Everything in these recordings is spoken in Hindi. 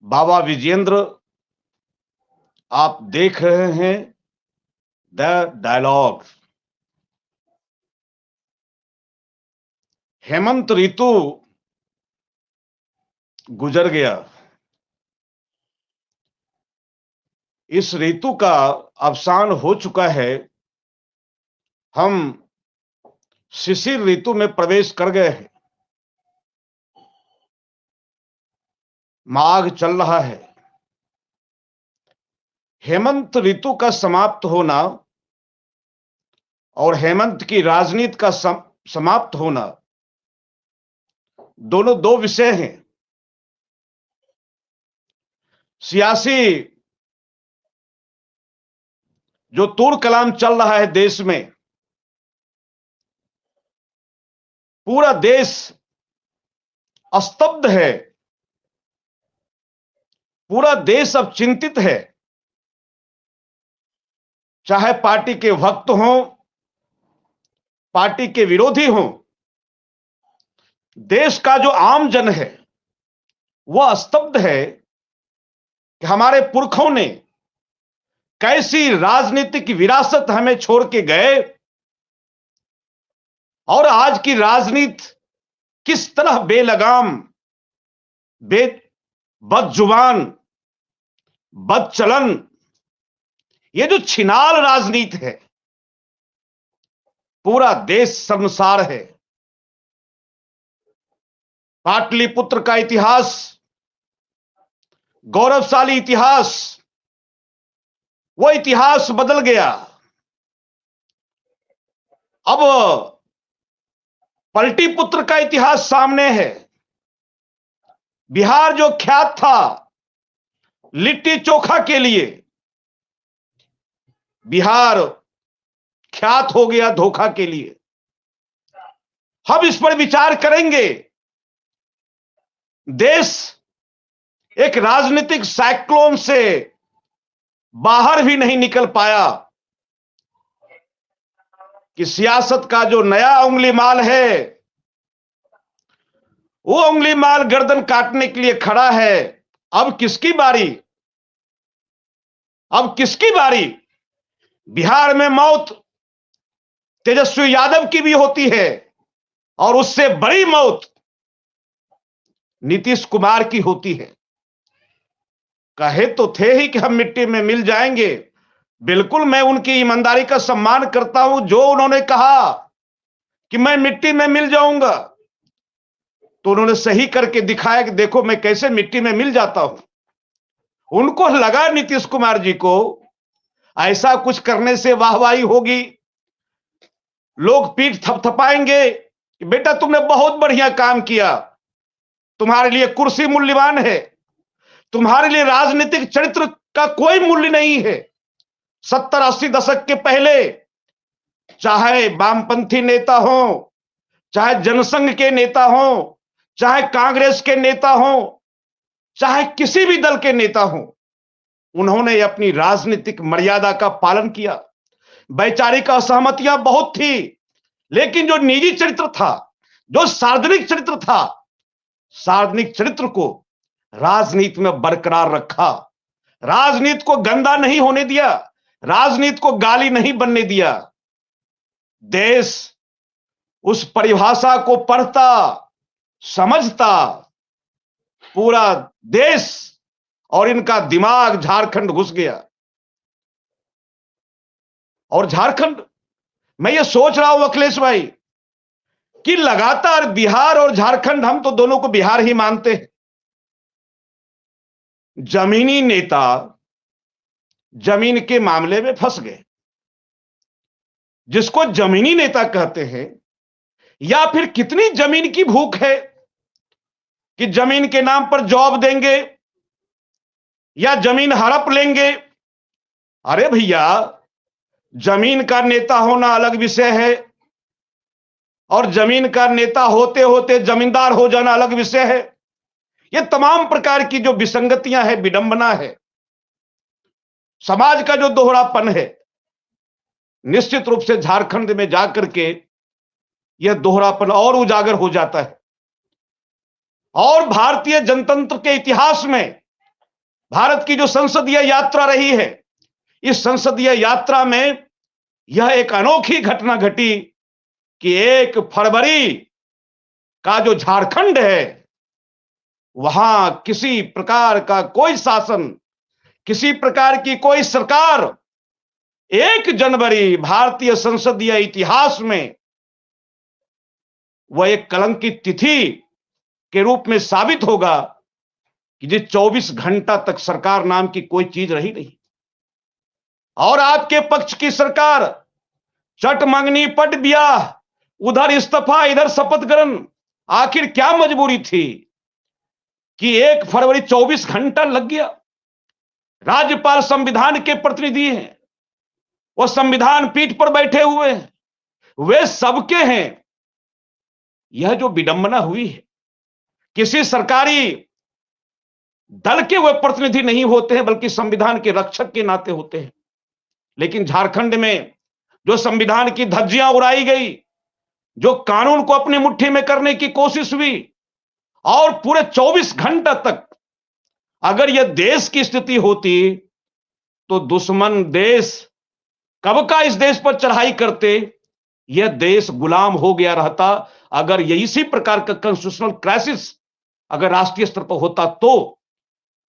बाबा विजेंद्र, आप देख रहे हैं द डायलॉग। हेमंत ऋतु गुजर गया। इस ऋतु का अवसान हो चुका है। हम शिशिर ऋतु में प्रवेश कर गए हैं। माघ चल रहा है। हेमंत ऋतु का समाप्त होना और हेमंत की राजनीति का समाप्त होना दोनों दो विषय हैं। सियासी जो तूड़ कलाम चल रहा है देश में, पूरा देश स्तब्ध है। पूरा देश अब चिंतित है। चाहे पार्टी के भक्त हों, पार्टी के विरोधी हों, देश का जो आम जन है वह स्तब्ध है कि हमारे पुरखों ने कैसी राजनीतिक विरासत हमें छोड़ के गए और आज की राजनीति किस तरह बेलगाम, बदजुबान, बदचलन, ये जो छिनाल राजनीति है, पूरा देश शर्मसार है। पाटलिपुत्र का इतिहास, गौरवशाली इतिहास, वो इतिहास बदल गया। अब पलटीपुत्र का इतिहास सामने है। बिहार जो ख्यात था लिट्टी चोखा के लिए, बिहार ख्यात हो गया धोखा के लिए। हम इस पर विचार करेंगे। देश एक राजनीतिक साइक्लोन से बाहर भी नहीं निकल पाया कि सियासत का जो नया उंगली माल है, वो उंगली माल गर्दन काटने के लिए खड़ा है। अब किसकी बारी? अब किसकी बारी? बिहार में मौत तेजस्वी यादव की भी होती है और उससे बड़ी मौत नीतीश कुमार की होती है। कहे तो थे ही कि हम मिट्टी में मिल जाएंगे। बिल्कुल, मैं उनकी ईमानदारी का सम्मान करता हूं। जो उन्होंने कहा कि मैं मिट्टी में मिल जाऊंगा, तो उन्होंने सही करके दिखाया कि देखो मैं कैसे मिट्टी में मिल जाता हूं। उनको लगा नीतीश कुमार जी को ऐसा कुछ करने से वाहवाही होगी, लोग पीठ थपथपाएंगे कि बेटा तुमने बहुत बढ़िया काम किया, तुम्हारे लिए कुर्सी मूल्यवान है, तुम्हारे लिए राजनीतिक चरित्र का कोई मूल्य नहीं है। 70-80 दशक के पहले चाहे वामपंथी नेता हो, चाहे जनसंघ के नेता हो, चाहे कांग्रेस के नेता हो, चाहे किसी भी दल के नेता हो, उन्होंने अपनी राजनीतिक मर्यादा का पालन किया। वैचारिक असहमतियां बहुत थी, लेकिन जो निजी चरित्र था, जो सार्वजनिक चरित्र था, सार्वजनिक चरित्र को राजनीति में बरकरार रखा। राजनीति को गंदा नहीं होने दिया, राजनीति को गाली नहीं बनने दिया। देश उस परिभाषा को पढ़ता, समझता, पूरा देश और इनका दिमाग झारखंड घुस गया। और झारखंड, मैं ये सोच रहा हूं अखिलेश भाई कि लगातार बिहार और झारखंड, हम तो दोनों को बिहार ही मानते हैं, जमीनी नेता जमीन के मामले में फंस गए। जिसको जमीनी नेता कहते हैं, या फिर कितनी जमीन की भूख है कि जमीन के नाम पर जॉब देंगे या जमीन हड़प लेंगे। अरे भैया, जमीन का नेता होना अलग विषय है और जमीन का नेता होते होते जमींदार हो जाना अलग विषय है। ये तमाम प्रकार की जो विसंगतियां हैं, विडंबना है, समाज का जो दोहरापन है, निश्चित रूप से झारखंड में जाकर के यह दोहरापन और उजागर हो जाता है। और भारतीय जनतंत्र के इतिहास में भारत की जो संसदीय यात्रा रही है, इस संसदीय यात्रा में यह एक अनोखी घटना घटी कि 1 फरवरी का जो झारखंड है, वहां किसी प्रकार का कोई शासन, किसी प्रकार की कोई सरकार 1 जनवरी भारतीय संसदीय इतिहास में वह एक कलंकित तिथि के रूप में साबित होगा कि जिस 24 घंटा तक सरकार नाम की कोई चीज रही नहीं, और आपके पक्ष की सरकार चट मंगनी पट ब्याह, उधर इस्तीफा इधर शपथ ग्रहण। आखिर क्या मजबूरी थी कि 1 फरवरी 24 घंटा लग गया? राज्यपाल संविधान के प्रतिनिधि हैं, वो संविधान पीठ पर बैठे हुए हैं, वे सबके हैं। यह जो विडंबना हुई है, किसी सरकारी दल के वे प्रतिनिधि नहीं होते हैं, बल्कि संविधान के रक्षक के नाते होते हैं। लेकिन झारखंड में जो संविधान की धज्जियां उड़ाई गई, जो कानून को अपनी मुट्ठी में करने की कोशिश हुई, और पूरे 24 घंटा तक अगर यह देश की स्थिति होती तो दुश्मन देश कब का इस देश पर चढ़ाई करते, यह देश गुलाम हो गया रहता। अगर ये इसी प्रकार का कॉन्स्टिट्यूशनल क्राइसिस अगर राष्ट्रीय स्तर पर होता तो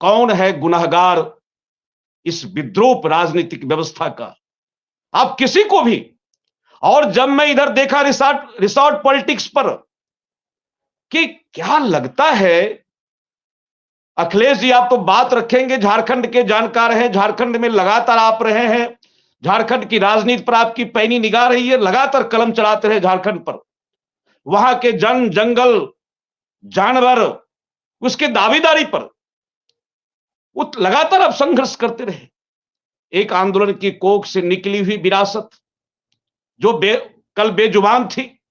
कौन है गुनहगार इस विद्रूप राजनीतिक व्यवस्था का? आप किसी को भी। और जब मैं इधर देखा रिसोर्ट पॉलिटिक्स पर कि क्या लगता है, अखिलेश जी आप तो बात रखेंगे, झारखंड के जानकार हैं, झारखंड में लगातार आप रहे हैं, झारखंड की राजनीति पर आपकी पैनी निगाह रही है, लगातार कलम चलाते रहे झारखंड पर, वहां के जन जंगल जानवर उसके दावेदारी पर लगातार आप संघर्ष करते रहे। एक आंदोलन की कोख से निकली हुई विरासत जो कल बेजुबान थी,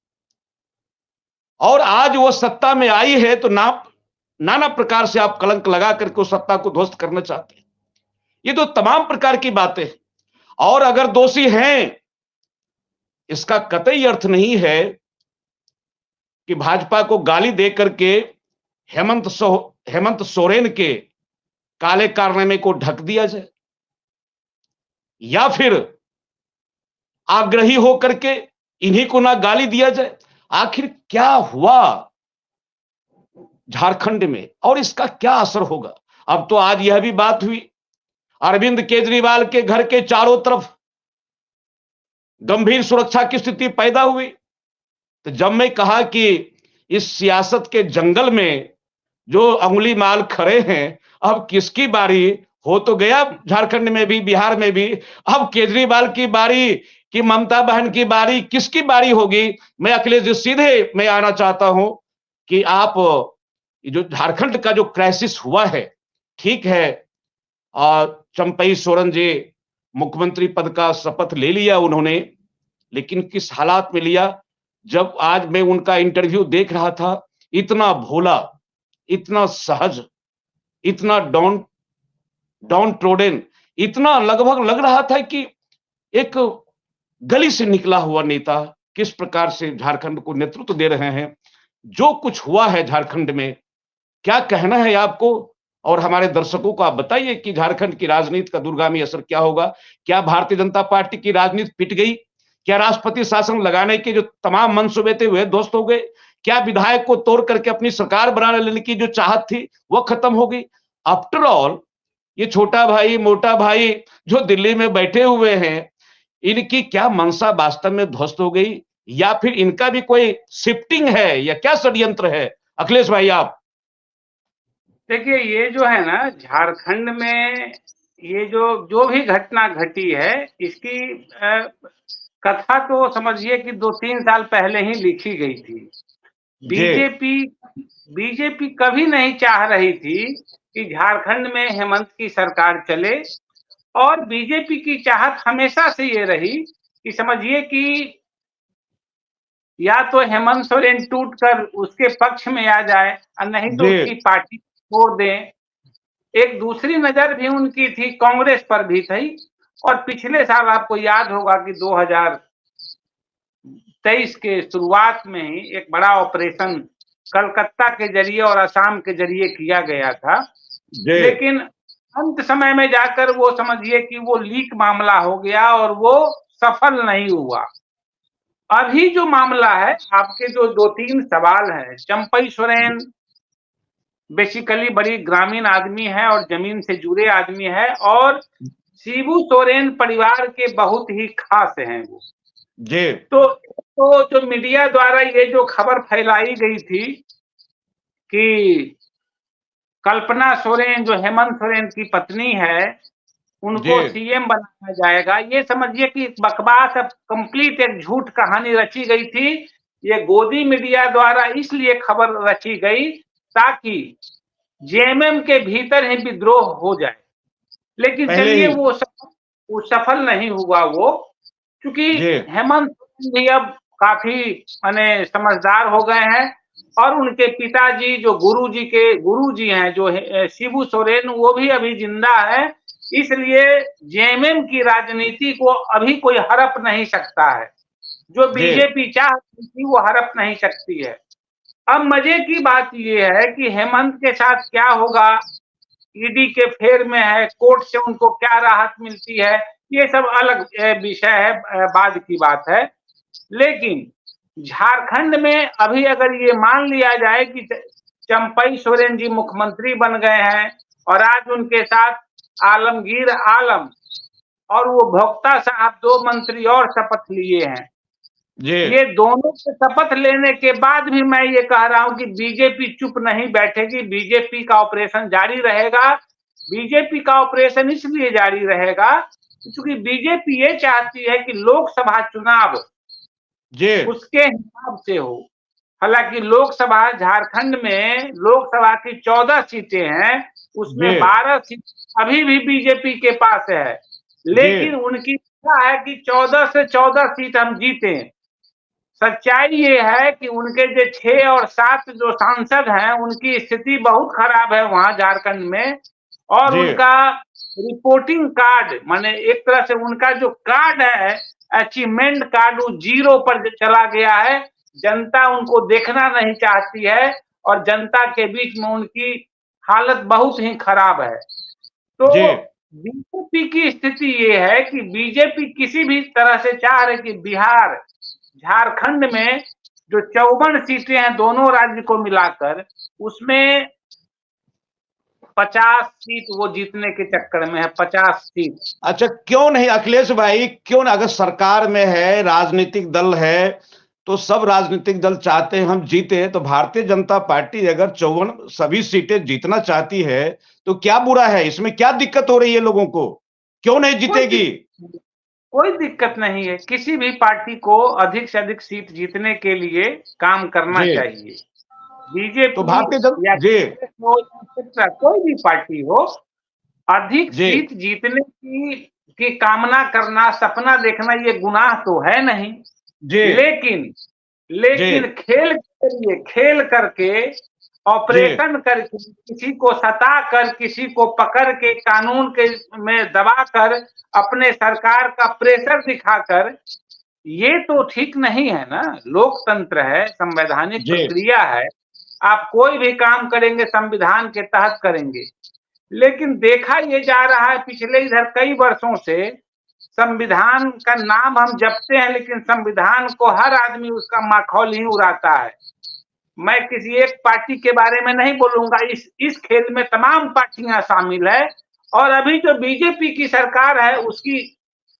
और आज वो सत्ता में आई है तो नाना प्रकार से आप कलंक लगा करके उस सत्ता को ध्वस्त करना चाहते हैं। ये तो तमाम प्रकार की बातें हैं। और अगर दोषी हैं, इसका कतई अर्थ नहीं है कि भाजपा को गाली दे करके हेमंत सोरेन के काले कारनामे को ढक दिया जाए, या फिर आग्रही होकर के इन्हीं को ना गाली दिया जाए। आखिर क्या हुआ झारखंड में और इसका क्या असर होगा? अब तो आज यह भी बात हुई, अरविंद केजरीवाल के घर के चारों तरफ गंभीर सुरक्षा की स्थिति पैदा हुई। तो जब मैं कहा कि इस सियासत के जंगल में जो अंगुली माल खड़े हैं, अब किसकी बारी हो तो गया झारखंड में भी, बिहार में भी, अब केजरीवाल की बारी कि ममता बहन की बारी, किसकी बारी होगी? मैं अखिलेश जी सीधे मैं आना चाहता हूं कि आप जो झारखंड का जो क्राइसिस हुआ है, ठीक है, और चंपई सोरेन जी मुख्यमंत्री पद का शपथ ले लिया उन्होंने, लेकिन किस हालात में लिया? जब आज मैं उनका इंटरव्यू देख रहा था, इतना भोला, इतना सहज, इतना डाउन ट्रोडन, इतना लगभग लग रहा था कि एक गली से निकला हुआ नेता किस प्रकार से झारखंड को नेतृत्व दे रहे हैं। जो कुछ हुआ है झारखंड में, क्या कहना है आपको और हमारे दर्शकों को? आप बताइए कि झारखंड की राजनीति का दूरगामी असर क्या होगा? क्या भारतीय जनता पार्टी की राजनीति पिट गई? क्या राष्ट्रपति शासन लगाने के जो तमाम मंसूबे थे वे ध्वस्त हो गए? क्या विधायक को तोड़ करके अपनी सरकार बनाने लेने की जो चाहत थी वो खत्म हो गई? आफ्टर ऑल ये छोटा भाई मोटा भाई जो दिल्ली में बैठे हुए हैं, इनकी क्या मंशा वास्तव में ध्वस्त हो गई, या फिर इनका भी कोई शिफ्टिंग है, या क्या षड्यंत्र है? अखिलेश भाई आप देखिए, ये जो है ना झारखंड में ये जो भी घटना घटी है, इसकी कथा तो समझिए कि 2-3 साल पहले ही लिखी गई थी। बीजेपी कभी नहीं चाह रही थी कि झारखंड में हेमंत की सरकार चले, और बीजेपी की चाहत हमेशा से ये रही कि समझिए कि या तो हेमंत सोरेन टूटकर उसके पक्ष में आ जाए और नहीं तो उसकी पार्टी छोड़ दें। एक दूसरी नजर भी उनकी थी, कांग्रेस पर भी थी। और पिछले साल आपको याद होगा कि 2023 के शुरुआत में ही एक बड़ा ऑपरेशन कलकत्ता के जरिए और असम के जरिए किया गया था। लेकिन अंत समय में जाकर वो समझिए कि वो लीक मामला हो गया और वो सफल नहीं हुआ। अभी जो मामला है, आपके जो 2-3 सवाल हैं, चंपई सोरेन बेसिकली बड़ी ग्रामीण आदमी है और जमीन से जुड़े आदमी है, और शिबू सोरेन परिवार के बहुत ही खास हैं वो। जी तो जो मीडिया द्वारा ये जो खबर फैलाई गई थी कि कल्पना सोरेन जो हेमंत सोरेन की पत्नी है, जी उनको सीएम बनाया जाएगा, ये समझिए कि बकवास, अब कंप्लीट एक झूठ कहानी रची गई थी। ये गोदी मीडिया द्वारा इसलिए खबर रची गई ताकि जेएमएम के भीतर ही विद्रोह हो जाए। लेकिन पहले चलिए ही। वो सफल नहीं हुआ वो, क्योंकि जी हेमंत सोरेन भी अब काफी माने समझदार हो गए हैं, और उनके पिताजी जो गुरुजी हैं जो शिबू सोरेन, वो भी अभी जिंदा है। इसलिए जेएमएम की राजनीति को अभी कोई हड़प नहीं सकता है। जो जी बीजेपी चाह रही थी वो हड़प नहीं सकती है। अब मजे की बात ये है कि हेमंत के साथ क्या होगा, ईडी के फेर में है, कोर्ट से उनको क्या राहत मिलती है, ये सब अलग विषय है, बाद की बात है। लेकिन झारखंड में अभी अगर ये मान लिया जाए कि चंपई सोरेन जी मुख्यमंत्री बन गए हैं और आज उनके साथ आलमगीर आलम और वो भोक्ता साहब 2 मंत्री और शपथ लिए हैं। जी ये दोनों के शपथ लेने के बाद भी मैं ये कह रहा हूं कि बीजेपी चुप नहीं बैठेगी, बीजेपी का ऑपरेशन जारी रहेगा। बीजेपी का ऑपरेशन इसलिए जारी रहेगा क्योंकि बीजेपी ये चाहती है कि लोकसभा चुनाव जी उसके हिसाब से हो। हालांकि लोकसभा झारखंड में लोकसभा की 14 सीटें हैं, उसमें जी 12 सीट अभी भी बीजेपी के पास है, जी लेकिन उनकी इच्छा है कि 14 से 14 सीट हम जीतें। सच्चाई ये है कि उनके जो 6 और 7 जो सांसद हैं, उनकी स्थिति बहुत खराब है वहां झारखंड में, और जी उनका रिपोर्टिंग कार्ड माने एक तरह से उनका जो कार्ड है, अचीवमेंट कार्ड, वो 0 पर चला गया है। जनता उनको देखना नहीं चाहती है और जनता के बीच में उनकी हालत बहुत ही खराब है। तो जी बीजेपी की स्थिति ये है कि बीजेपी किसी भी तरह से चाह रही कि बिहार, झारखंड में जो 54 सीटें हैं दोनों राज्य को मिलाकर, उसमें 50 सीट वो जीतने के चक्कर में है, 50 सीट। अच्छा, क्यों नहीं अखिलेश भाई, क्यों ना, अगर सरकार में है, राजनीतिक दल है, तो सब राजनीतिक दल चाहते हैं हम जीते, तो भारतीय जनता पार्टी अगर 54 सभी सीटें जीतना चाहती है तो क्या बुरा है इसमें? क्या दिक्कत हो रही है लोगों को? क्यों नहीं कोई जीतेगी? दिक्कत कोई दिक्कत नहीं है, किसी भी पार्टी को अधिक से अधिक सीट जीतने के लिए काम करना जी चाहिए। तो बीजेपी भारतीय जन या जी कांग्रेस हो या कोई भी पार्टी हो, अधिक जी सीट जीतने की कामना करना, सपना देखना, ये गुनाह तो है नहीं। जी लेकिन जी लेकिन खेल के लिए, खेल करके, जी ऑपरेशन करके, किसी को सता कर, किसी को पकड़ के कानून के में दबाकर, अपने सरकार का प्रेशर दिखाकर, ये तो ठीक नहीं है ना। लोकतंत्र है, संवैधानिक जी प्रक्रिया है, आप कोई भी काम करेंगे संविधान के तहत करेंगे। लेकिन देखा ये जा रहा है पिछले इधर कई वर्षों से, संविधान का नाम हम जपते हैं लेकिन संविधान को हर आदमी उसका माखौल ही उड़ाता है। मैं किसी एक पार्टी के बारे में नहीं बोलूंगा, इस खेल में तमाम पार्टियां शामिल है, और अभी जो बीजेपी की सरकार है उसकी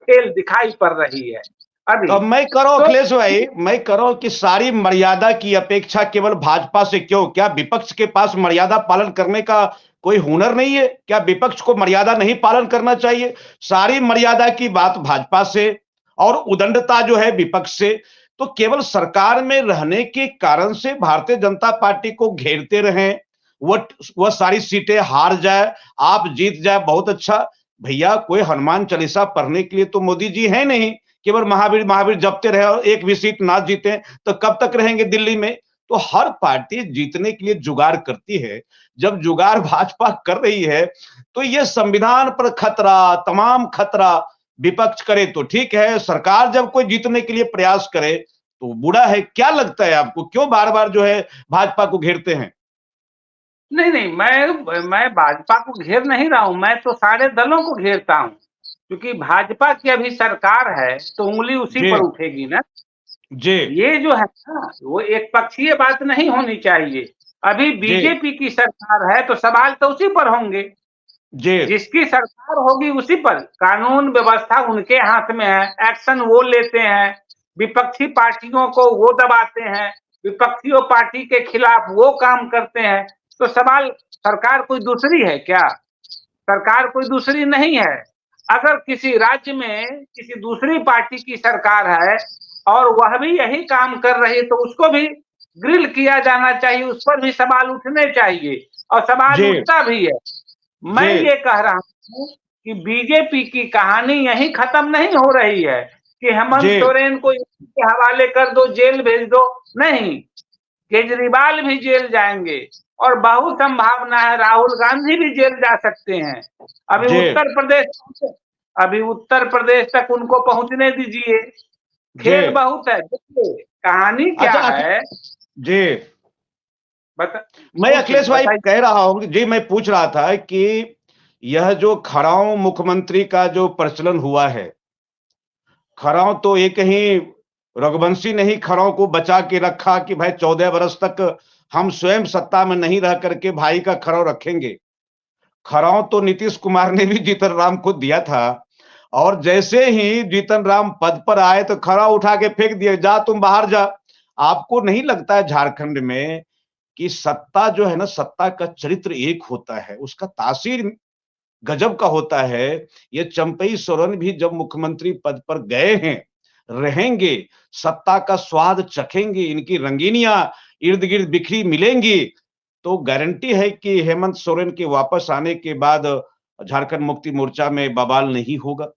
खेल दिखाई पड़ रही है तो अभी। अब मैं कह रहा हूं तो अखिलेश भाई, मैं कह रहा हूं कि सारी मर्यादा की अपेक्षा केवल भाजपा से क्यों? क्या विपक्ष के पास मर्यादा पालन करने का कोई हुनर नहीं है? क्या विपक्ष को मर्यादा नहीं पालन करना चाहिए? सारी मर्यादा की बात भाजपा से और उदंडता जो है विपक्ष से। तो केवल सरकार में रहने के कारण से भारतीय जनता पार्टी को घेरते रहे, वह सारी सीटें हार जाए, आप जीत जाए, बहुत अच्छा। भैया, कोई हनुमान चालीसा पढ़ने के लिए तो मोदी जी है नहीं, केवल महावीर महावीर जपते रहे और एक भी सीट ना जीते तो कब तक रहेंगे दिल्ली में? तो हर पार्टी जीतने के लिए जुगाड़ करती है। जब जुगाड़ भाजपा कर रही है तो ये संविधान पर खतरा, तमाम खतरा विपक्ष करे तो ठीक है, सरकार जब कोई जीतने के लिए प्रयास करे तो बुरा है। क्या लगता है आपको, क्यों बार बार जो है भाजपा को घेरते हैं? नहीं नहीं, मैं भाजपा को घेर नहीं रहा हूं, मैं तो सारे दलों को घेरता हूं, क्योंकि भाजपा की अभी सरकार है तो उंगली उसी जी पर उठेगी ना। जी ये जो है ना, वो एक पक्षीय बात नहीं होनी चाहिए। अभी जी बीजेपी की सरकार है तो सवाल तो उसी पर होंगे। जी जिसकी सरकार होगी उसी पर, कानून व्यवस्था उनके हाथ में है, एक्शन वो लेते हैं, विपक्षी पार्टियों को वो दबाते हैं, विपक्षी पार्टी के खिलाफ वो काम करते हैं। तो सवाल, सरकार कोई दूसरी है क्या? सरकार कोई दूसरी नहीं है। अगर किसी राज्य में किसी दूसरी पार्टी की सरकार है और वह भी यही काम कर रही है तो उसको भी ग्रिल किया जाना चाहिए, उस पर भी सवाल उठने चाहिए, और सवाल जी उठता भी है। मैं जी ये कह रहा हूं कि बीजेपी की कहानी यहीं खत्म नहीं हो रही है कि हेमंत जी सोरेन को के हवाले कर दो, जेल भेज दो। नहीं, केजरीवाल भी जेल जाएंगे, और बहुत संभावना है राहुल गांधी भी जेल जा सकते हैं। अभी जी उत्तर प्रदेश अभी उत्तर प्रदेश तक उनको पहुंचने दीजिए। जी खेल बहुत है, देखिए कहानी क्या अच्छा है। जी बता, मैं पूछिए, अखिलेश भाई बताइए। कह रहा हूं जी, मैं पूछ रहा था कि यह जो खड़ाऊ मुख्यमंत्री का जो प्रचलन हुआ है, खड़ाऊ तो एक ही रघुवंशी ने ही खड़ाऊ को बचा के रखा कि भाई 14 वर्ष तक हम स्वयं सत्ता में नहीं रह करके भाई का खड़ाऊ रखेंगे। खड़ाऊ तो नीतीश कुमार ने भी जीतन राम को दिया था, और जैसे ही जीतन राम पद पर आए तो खड़ाऊ उठा के फेंक दिया, जा तुम बाहर जा। आपको नहीं लगता है झारखंड में कि सत्ता जो है ना, सत्ता का चरित्र एक होता है, उसका तासीर गजब का होता है। ये चंपई सोरेन भी जब मुख्यमंत्री पद पर गए हैं, रहेंगे, सत्ता का स्वाद चखेंगे, इनकी रंगीनियां इर्द गिर्द बिखरी मिलेंगी, तो गारंटी है कि हेमंत सोरेन के वापस आने के बाद झारखंड मुक्ति मोर्चा में बवाल नहीं होगा।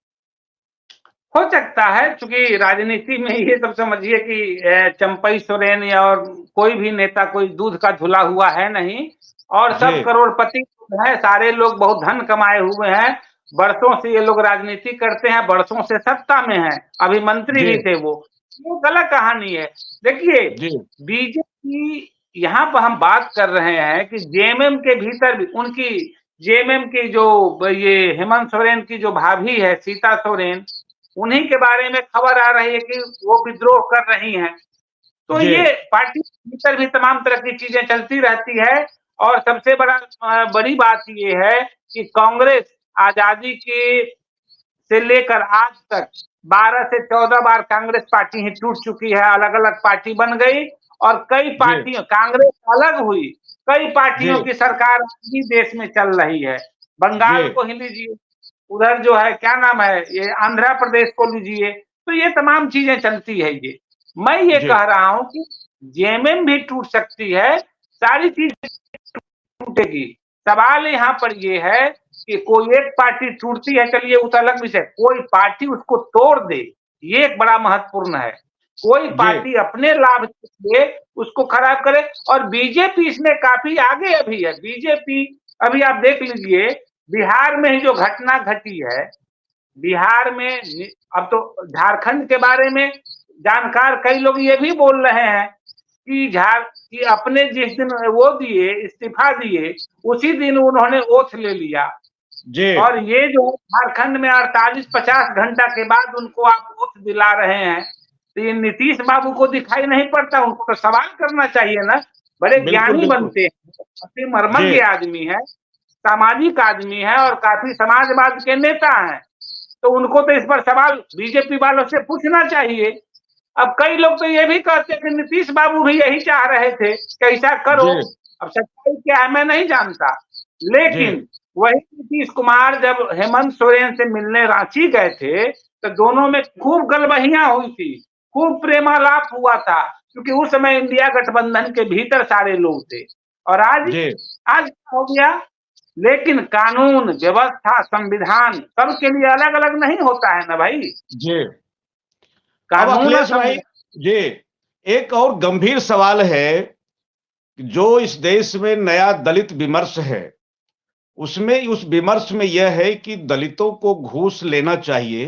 हो सकता है, क्योंकि राजनीति में ये सब समझिए कि चंपई सोरेन या और कोई भी नेता कोई दूध का धुला हुआ है नहीं, और जी सब करोड़पति हैं, सारे लोग बहुत धन कमाए हुए हैं। वर्षों से ये लोग राजनीति करते हैं, वर्षों से सत्ता में हैं, अभी मंत्री जी भी थे वो गलत कहानी है। देखिए, जी बीजेपी, यहाँ पर हम बात कर रहे हैं कि जेएमएम के भीतर भी उनकी, जेएमएम की जो ये हेमंत सोरेन की जो भाभी है सीता सोरेन, उन्हीं के बारे में खबर आ रही है कि वो विद्रोह कर रही हैं। तो जी ये पार्टी के भीतर भी तमाम तरह की चीजें चलती रहती है। और सबसे बड़ी बात ये है कि कांग्रेस आजादी की से लेकर आज तक 12 से 14 बार कांग्रेस पार्टी ही टूट चुकी है, अलग अलग पार्टी बन गई, और कई जी पार्टियों, कांग्रेस अलग हुई, कई जी पार्टियों की सरकार ही देश में चल रही है। जी बंगाल को ही लीजिए, उधर जो है क्या नाम है, ये आंध्र प्रदेश को लीजिए, तो ये तमाम चीजें चलती है। ये मैं ये जी कह रहा हूं कि जेएमएम भी टूट सकती है, सारी चीज टूटेगी। सवाल यहाँ पर ये है कि कोई एक पार्टी टूटती है, चलिए उस अलग विषय, कोई पार्टी उसको तोड़ दे, ये एक बड़ा महत्वपूर्ण है। कोई जी पार्टी अपने लाभ के लिए उसको खराब करे, और बीजेपी इसमें काफी आगे अभी है। बीजेपी, अभी आप देख लीजिए, बिहार में ही जो घटना घटी है, बिहार में, अब तो झारखंड के बारे में जानकार कई लोग ये भी बोल रहे हैं कि कि अपने जिस दिन वो दिए, इस्तीफा दिए, उसी दिन उन्होंने ओथ ले लिया। जी और ये जो झारखंड में 48-50 घंटा के बाद उनको आप ओथ दिला रहे हैं, तो ये नीतीश बाबू को दिखाई नहीं पड़ता? उनको तो सवाल करना चाहिए ना। बड़े बिल्कुल ज्ञानी बिल्कुल बनते हैं, अति जी मर्मज्ञ आदमी है, सामाजिक आदमी है, और काफी समाजवाद के नेता हैं। तो उनको तो इस पर सवाल बीजेपी वालों से पूछना चाहिए। अब कई लोग तो ये भी कहते हैं कि नीतीश बाबू भी यही चाह रहे थे कि ऐसा करो। जी अब सच्चाई क्या है मैं नहीं जानता, जी लेकिन वही नीतीश कुमार जब हेमंत सोरेन से मिलने रांची गए थे तो दोनों में खूब गलबहियां हुई थी, खूब प्रेमालाप हुआ था, क्योंकि उस समय इंडिया गठबंधन के भीतर सारे लोग थे। और आज जी आज क्या हो गया? लेकिन कानून व्यवस्था संविधान सबके लिए अलग अलग नहीं होता है ना भाई। जी अब कानून और अखिलेश भाई संविधान। जी, एक और गंभीर सवाल है कि जो इस देश में नया दलित विमर्श है, उसमें उस विमर्श में यह है कि दलितों को घूस लेना चाहिए,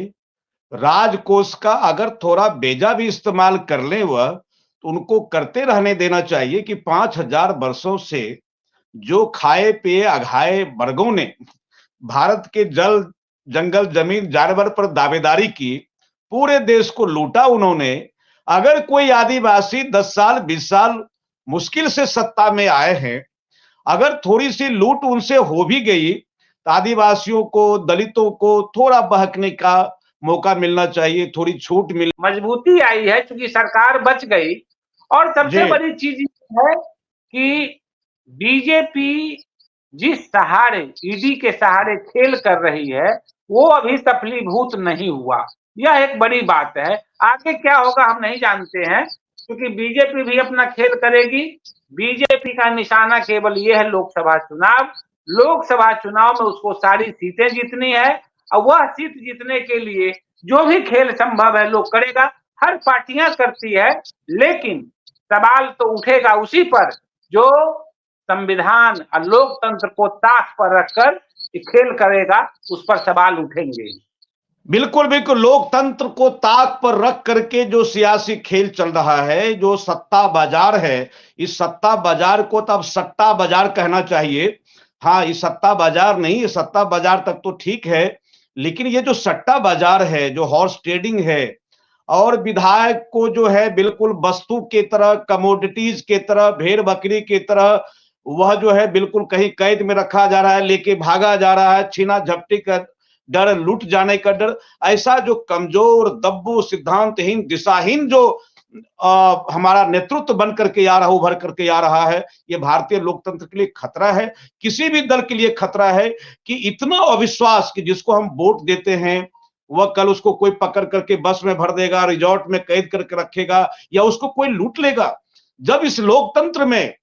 राजकोष का अगर थोड़ा बेजा भी इस्तेमाल कर लें वह, तो उनको करते रहने देना चाहिए कि 5000 वर्षों से जो खाए पिए अघाए वर्गों ने भारत के जल जंगल जमीन जानवर पर दावेदारी की, पूरे देश को लूटा उन्होंने। अगर कोई आदिवासी 10 साल 20 साल मुश्किल से सत्ता में आए हैं, अगर थोड़ी सी लूट उनसे हो भी गई तो आदिवासियों को, दलितों को थोड़ा बहकने का मौका मिलना चाहिए, थोड़ी छूट मिल। मजबूती आई है क्योंकि सरकार बच गई। और सबसे जी बड़ी चीज ये है कि बीजेपी जिस सहारे ईडी के सहारे खेल कर रही है वो अभी सफलीभूत नहीं हुआ। यह एक बड़ी बात है। आगे क्या होगा हम नहीं जानते हैं क्योंकि बीजेपी भी अपना खेल करेगी। बीजेपी का निशाना केवल ये है लोकसभा चुनाव। लोकसभा चुनाव में उसको सारी सीटें जीतनी है और वह सीट जीतने के लिए जो भी खेल संभव है लोग करेगा। हर पार्टियां करती है, लेकिन सवाल तो उठेगा उसी पर जो संविधान और लोकतंत्र को ताक पर रखकर खेल करेगा, उस पर सवाल उठेंगे। बिल्कुल बिल्कुल, लोकतंत्र को ताक पर रख करके जो सियासी खेल चल रहा है, जो सत्ता बाजार है, इस सत्ता बाजार को तो अब सट्टा बाजार कहना चाहिए। हाँ, ये सत्ता बाजार नहीं, ये सत्ता बाजार तक तो ठीक है, लेकिन ये जो सट्टा बाजार है, जो हॉर्स ट्रेडिंग है, और विधायक को जो है बिल्कुल वस्तु के तरह, कमोडिटीज के तरह, भेड़ बकरी की तरह वह जो है बिल्कुल कहीं कैद में रखा जा रहा है, लेके भागा जा रहा है, छीना झपटी का डर, लूट जाने का डर। ऐसा जो कमजोर, दब्बू, सिद्धांतहीन, दिशाहीन जो हमारा नेतृत्व बन करके आ रहा, उभर करके आ रहा है, ये भारतीय लोकतंत्र के लिए खतरा है। किसी भी दल के लिए खतरा है कि इतना अविश्वास कि जिसको हम वोट देते हैं वह कल उसको कोई पकड़ करके बस में भर देगा, रिजॉर्ट में कैद करके रखेगा, या उसको कोई लूट लेगा। जब इस लोकतंत्र में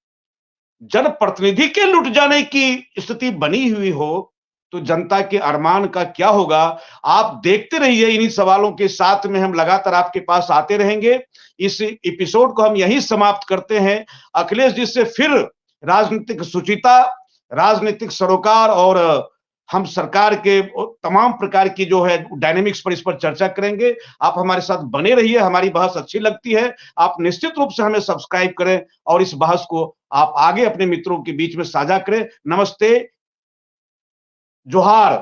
जनप्रतिनिधि के लुट जाने की स्थिति बनी हुई हो तो जनता के अरमान का क्या होगा? आप देखते रहिए। इन्हीं सवालों के साथ में हम लगातार आपके पास आते रहेंगे। इस एपिसोड को हम यहीं समाप्त करते हैं। अखिलेश जी से फिर राजनीतिक सुचिता, राजनीतिक सरोकार और हम सरकार के तमाम प्रकार की जो है डायनेमिक्स पर, इस पर चर्चा करेंगे। आप हमारे साथ बने रहिए, हमारी बहस अच्छी लगती है। आप निश्चित रूप से हमें सब्सक्राइब करें और इस बहस को आप आगे अपने मित्रों के बीच में साझा करें। नमस्ते, जोहार।